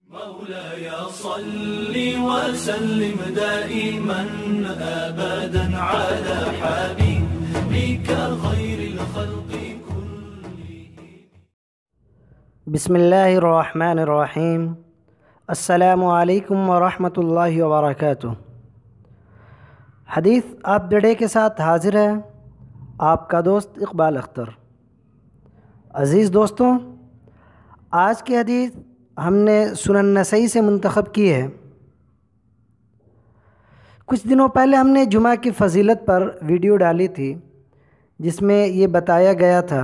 مولاي صل وسلم دائما أبدا على حبيبك خير الخلق كلهم. بسم اللہ الرحمن الرحیم. السلام علیکم ورحمۃ اللہ وبرکاتہ. حدیث آپ ڈڑے کے ساتھ حاضر ہے آپ کا دوست اقبال اختر. عزیز دوستوں، آج کی حدیث ہم نے سنن نسائی سے منتخب کی ہے. کچھ دنوں پہلے ہم نے جمعہ کی فضیلت پر ویڈیو ڈالی تھی جس میں یہ بتایا گیا تھا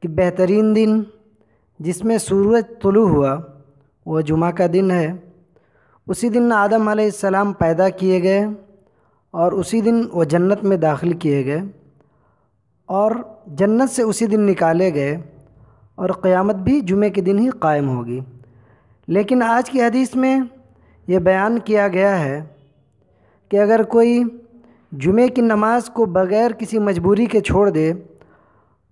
کہ بہترین دن جس میں سورج طلوع ہوا وہ جمعہ کا دن ہے. اسی دن آدم علیہ السلام پیدا کیے گئے اور اسی دن وہ جنت میں داخل کیے گئے اور جنت سے اسی دن نکالے گئے اور قیامت بھی جمعے کے دن ہی قائم ہوگی. لیکن آج کی حدیث میں یہ بیان کیا گیا ہے کہ اگر کوئی جمعے کی نماز کو بغیر کسی مجبوری کے چھوڑ دے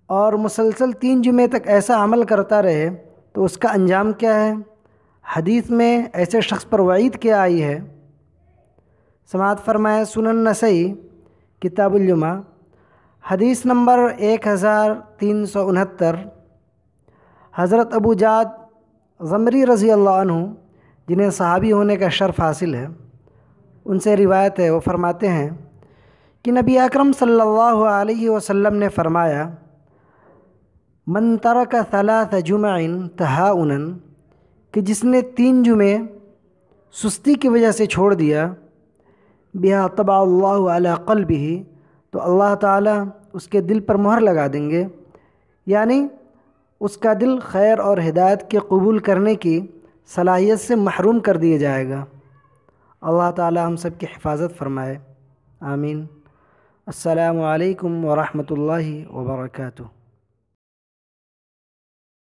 اور مسلسل 3 جمعے تک ایسا عمل کرتا رہے تو اس کا انجام کیا ہے. حدیث میں ایسے شخص پر وعید کیا آئی ہے. سماعت فرمائے سنن نسائی کتاب الجمعہ حدیث نمبر 1369. حضرت ابو جعد ضمری رضی اللہ عنہ جنہیں صحابی ہونے کا شرف حاصل ہے ان سے روایت ہے. وہ فرماتے ہیں کہ نبی اکرم صلی اللہ علیہ وسلم نے فرمایا من ترک 3 جمع تہاؤنا، کہ جس نے 3 جمعے سستی کی وجہ سے چھوڑ دیا، بہا طبع اللہ علی قلبہ، تو اللہ تعالیٰ اس کے دل پر مہر لگا دیں گے، یعنی اس کا دل خیر اور ہدایت کے قبول کرنے کی صلاحیت سے محروم کر دیا جائے گا. اللہ تعالیٰ ہم سب کی حفاظت فرمائے. آمین. السلام علیکم ورحمۃ اللہ وبرکاتہ.